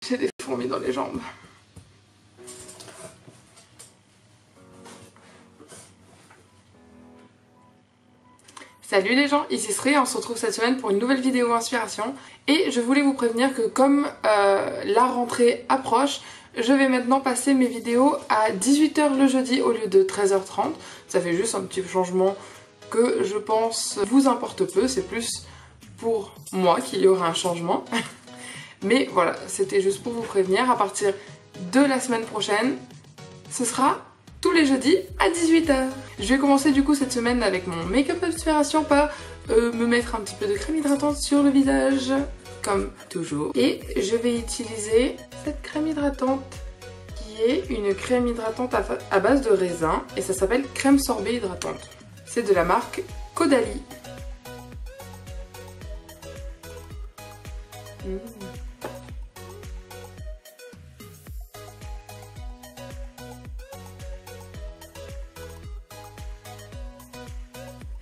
J'ai des fourmis dans les jambes. Salut les gens, ici Sré, on se retrouve cette semaine pour une nouvelle vidéo inspiration. Et je voulais vous prévenir que comme la rentrée approche, je vais maintenant passer mes vidéos à 18 h le jeudi au lieu de 13 h 30. Ça fait juste un petit changement que je pense vous importe peu, c'est plus pour moi qu'il y aura un changement. Mais voilà, c'était juste pour vous prévenir, à partir de la semaine prochaine, ce sera tous les jeudis à 18 h. Je vais commencer du coup cette semaine avec mon make-up inspiration par me mettre un petit peu de crème hydratante sur le visage, comme toujours. Et je vais utiliser cette crème hydratante qui est une crème hydratante à base de raisin et ça s'appelle crème sorbet hydratante. C'est de la marque Caudalie.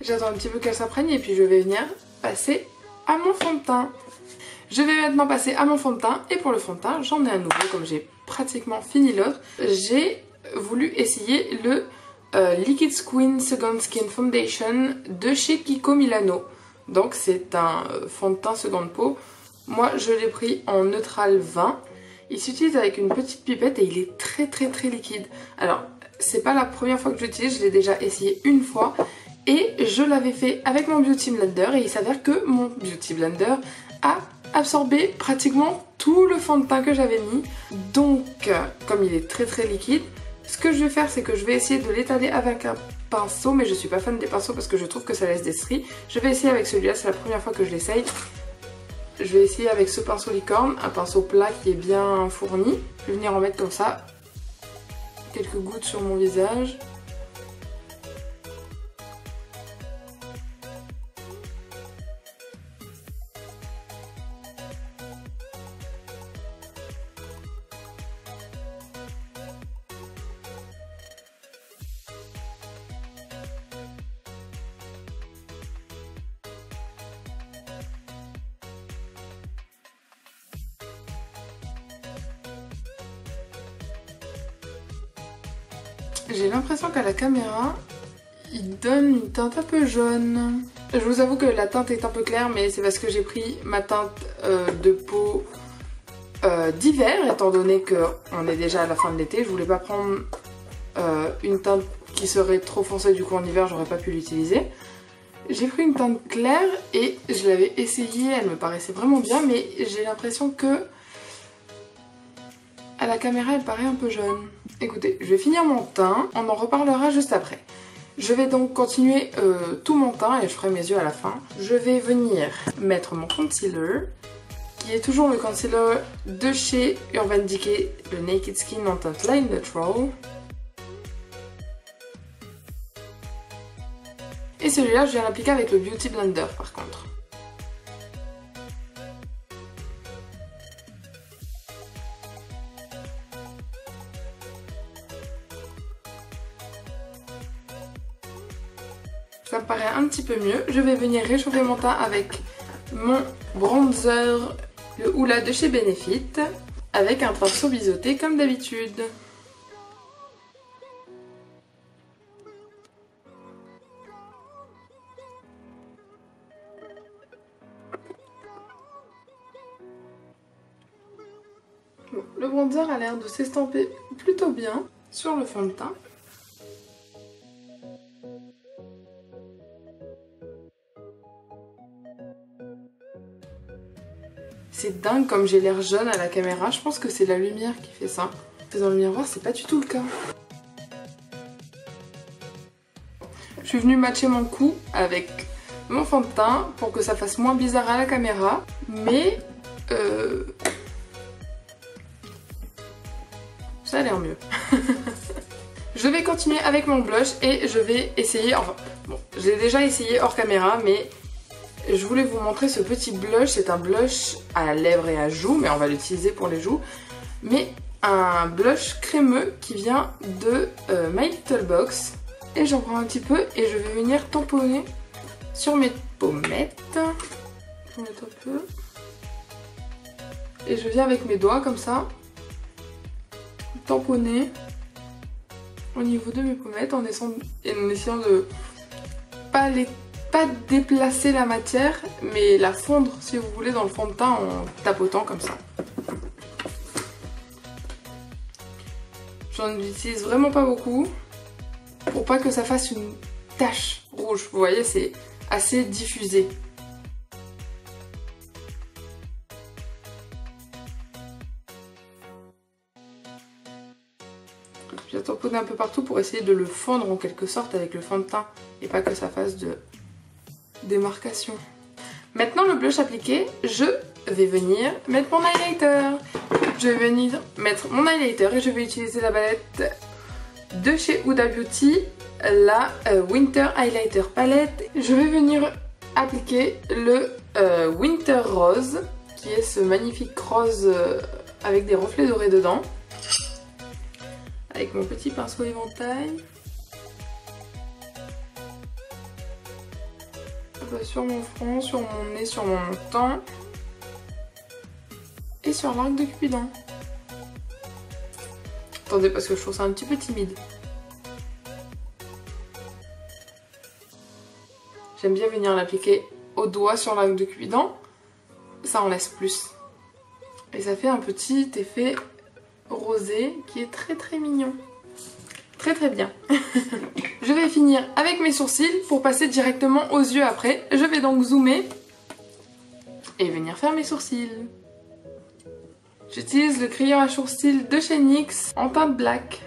J'attends un petit peu qu'elle s'imprègne et puis je vais venir passer à mon fond de teint. Je vais maintenant passer à mon fond de teint et pour le fond de teint j'en ai un nouveau comme j'ai pratiquement fini l'autre. J'ai voulu essayer le Liquid Skin Second Skin Foundation de chez Kiko Milano. Donc c'est un fond de teint seconde peau. Moi je l'ai pris en neutral 20. Il s'utilise avec une petite pipette et il est très liquide. Alors c'est pas la première fois que je l'utilise, je l'ai déjà essayé une fois. Et je l'avais fait avec mon Beauty Blender et il s'avère que mon Beauty Blender a absorbé pratiquement tout le fond de teint que j'avais mis. Donc, comme il est très liquide, ce que je vais faire c'est que je vais essayer de l'étaler avec un pinceau, mais je suis pas fan des pinceaux parce que je trouve que ça laisse des stries. Je vais essayer avec celui-là, c'est la première fois que je l'essaye. Je vais essayer avec ce pinceau licorne, un pinceau plat qui est bien fourni. Je vais venir en mettre comme ça, quelques gouttes sur mon visage. J'ai l'impression qu'à la caméra, il donne une teinte un peu jaune. Je vous avoue que la teinte est un peu claire, mais c'est parce que j'ai pris ma teinte de peau d'hiver, étant donné qu'on est déjà à la fin de l'été. Je voulais pas prendre une teinte qui serait trop foncée, du coup en hiver j'aurais pas pu l'utiliser. J'ai pris une teinte claire et je l'avais essayée, elle me paraissait vraiment bien, mais j'ai l'impression que à la caméra elle paraît un peu jaune. Écoutez, je vais finir mon teint, on en reparlera juste après. Je vais donc continuer tout mon teint et je ferai mes yeux à la fin. Je vais venir mettre mon concealer, qui est toujours le concealer de chez Urban Decay, le Naked Skin en teinte Light Neutral. Et celui-là, je viens l'appliquer avec le Beauty Blender par contre. Ça me paraît un petit peu mieux. Je vais venir réchauffer mon teint avec mon bronzer, le Hoola de chez Benefit, avec un pinceau biseauté comme d'habitude. Bon, le bronzer a l'air de s'estomper plutôt bien sur le fond de teint. C'est dingue comme j'ai l'air jeune à la caméra, je pense que c'est la lumière qui fait ça. Dans le miroir, c'est pas du tout le cas. Je suis venue matcher mon cou avec mon fond de teint pour que ça fasse moins bizarre à la caméra, mais ça a l'air mieux. Je vais continuer avec mon blush et je vais essayer, enfin bon, je l'ai déjà essayé hors caméra, mais je voulais vous montrer ce petit blush. C'est un blush à lèvres et à joues, mais on va l'utiliser pour les joues. Mais un blush crémeux qui vient de My Little Box. Et j'en prends un petit peu et je vais venir tamponner sur mes pommettes. Je vais mettre un peu. Et je viens avec mes doigts comme ça, tamponner au niveau de mes pommettes en essayant de pas déplacer la matière, mais la fondre si vous voulez dans le fond de teint en tapotant comme ça. J'en utilise vraiment pas beaucoup pour pas que ça fasse une tache rouge. Vous voyez, c'est assez diffusé. Je vais tamponner un peu partout pour essayer de le fondre en quelque sorte avec le fond de teint et pas que ça fasse de démarcation. Maintenant le blush appliqué, je vais venir mettre mon highlighter. Je vais venir mettre mon highlighter et je vais utiliser la palette de chez Huda Beauty, la Winter Highlighter Palette. Je vais venir appliquer le Winter Rose, qui est ce magnifique rose avec des reflets dorés dedans. Avec mon petit pinceau éventail. Sur mon front, sur mon nez, sur mon menton. Et sur l'arc de Cupidon. Attendez, parce que je trouve ça un petit peu timide. J'aime bien venir l'appliquer au doigt sur l'arc de Cupidon. Ça en laisse plus. Et ça fait un petit effet rosé qui est très très mignon. Très très bien. Je vais finir avec mes sourcils pour passer directement aux yeux après. Je vais donc zoomer et venir faire mes sourcils. J'utilise le crayon à sourcils de chez NYX en teinte black.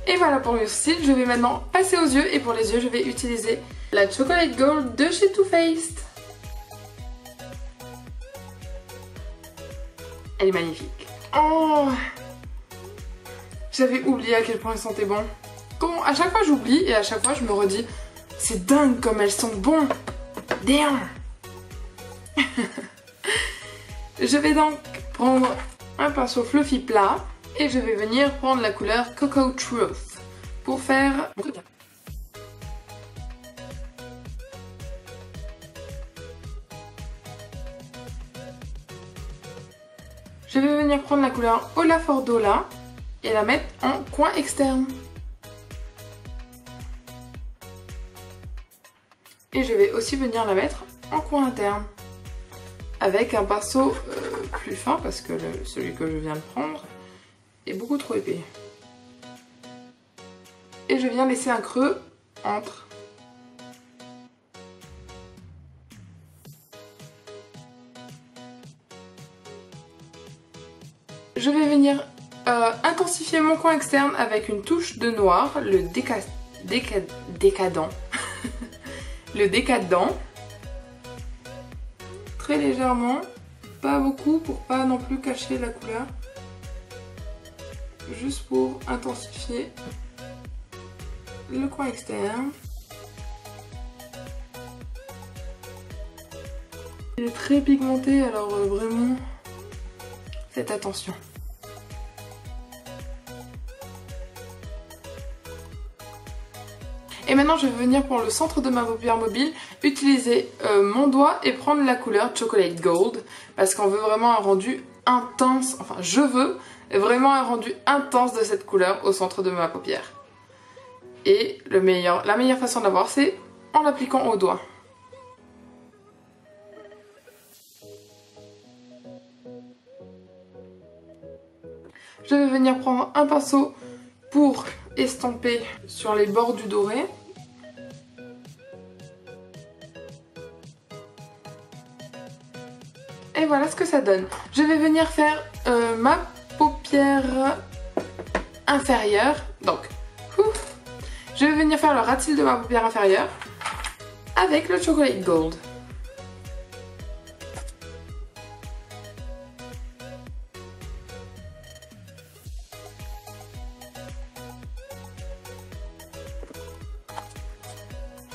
Et voilà pour mes sourcils, je vais maintenant passer aux yeux et pour les yeux je vais utiliser la Chocolate Gold de chez Too Faced. Elle est magnifique. Oh, j'avais oublié à quel point elles sentaient bon. À chaque fois j'oublie et à chaque fois je me redis c'est dingue comme elles sont bon. Damn. Je vais donc prendre un pinceau fluffy plat. Et je vais venir prendre la couleur Cocoa Truth pour faire mon truc. Je vais venir prendre la couleur Olafordola et la mettre en coin externe. Et je vais aussi venir la mettre en coin interne. Avec un pinceau plus fin parce que celui que je viens de prendre est beaucoup trop épais. Et je viens laisser un creux entre. Je vais venir intensifier mon coin externe avec une touche de noir, le décadent. Le décadent. Très légèrement, pas beaucoup pour pas non plus cacher la couleur. Juste pour intensifier le coin externe. Il est très pigmenté, alors vraiment faites attention. Et maintenant je vais venir pour le centre de ma paupière mobile utiliser mon doigt et prendre la couleur Chocolate Gold parce qu'on veut vraiment un rendu intense, enfin je veux vraiment un rendu intense de cette couleur au centre de ma paupière. Et la meilleure façon d'avoir c'est en l'appliquant au doigt. Je vais venir prendre un pinceau pour estomper sur les bords du doré. Et voilà ce que ça donne. Je vais venir faire ma paupière inférieure. Donc, je vais venir faire le ras de cils de ma paupière inférieure avec le Chocolate Gold.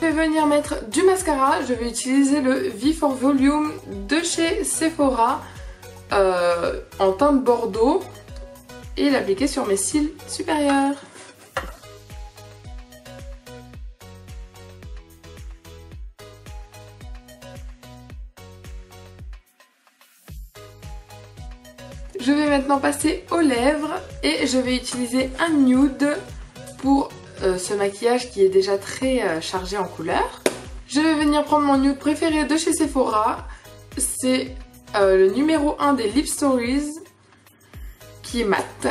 Je vais vais venir mettre du mascara. Je vais utiliser le V4 Volume de chez Sephora en teinte bordeaux et l'appliquer sur mes cils supérieurs. Je vais maintenant passer aux lèvres et je vais utiliser un nude pour ce maquillage qui est déjà très chargé en couleurs. Je vais venir prendre mon nude préféré de chez Sephora. C'est le numéro 1 des Lip Stories qui est mat.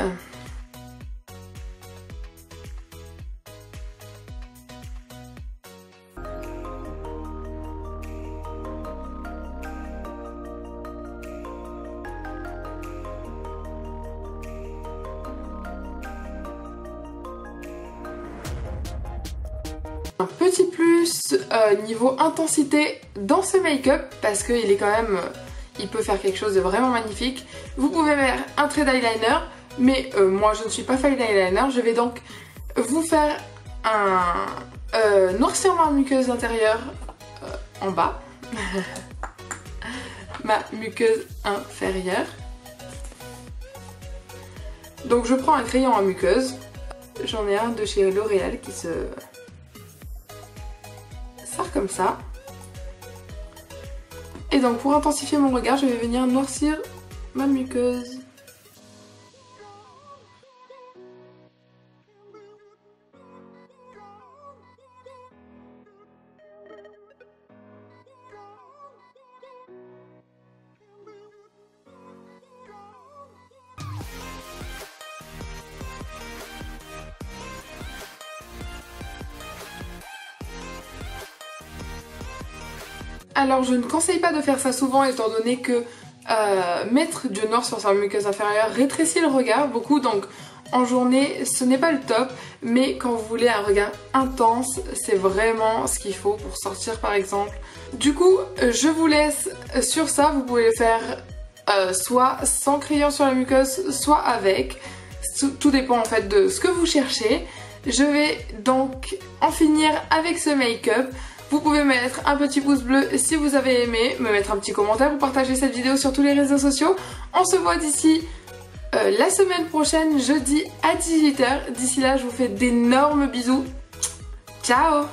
Un petit plus niveau intensité dans ce make-up parce qu'il est quand même, il peut faire quelque chose de vraiment magnifique. Vous pouvez mettre un trait d'eyeliner, mais moi je ne suis pas fan d'eyeliner. Je vais donc vous faire un noircissement à muqueuse intérieure en bas. Ma muqueuse inférieure. Donc je prends un crayon à muqueuse. J'en ai un de chez L'Oréal qui se sert comme ça. Et donc pour intensifier mon regard, je vais venir noircir ma muqueuse. Alors je ne conseille pas de faire ça souvent étant donné que mettre du noir sur sa muqueuse inférieure rétrécit le regard beaucoup, donc en journée ce n'est pas le top, mais quand vous voulez un regard intense c'est vraiment ce qu'il faut pour sortir par exemple. Du coup je vous laisse sur ça, vous pouvez le faire soit sans crayon sur la muqueuse soit avec, tout dépend en fait de ce que vous cherchez. Je vais donc en finir avec ce make-up. Vous pouvez mettre un petit pouce bleu si vous avez aimé, me mettre un petit commentaire ou partager cette vidéo sur tous les réseaux sociaux. On se voit d'ici la semaine prochaine, jeudi à 18 h. D'ici là, je vous fais d'énormes bisous. Ciao!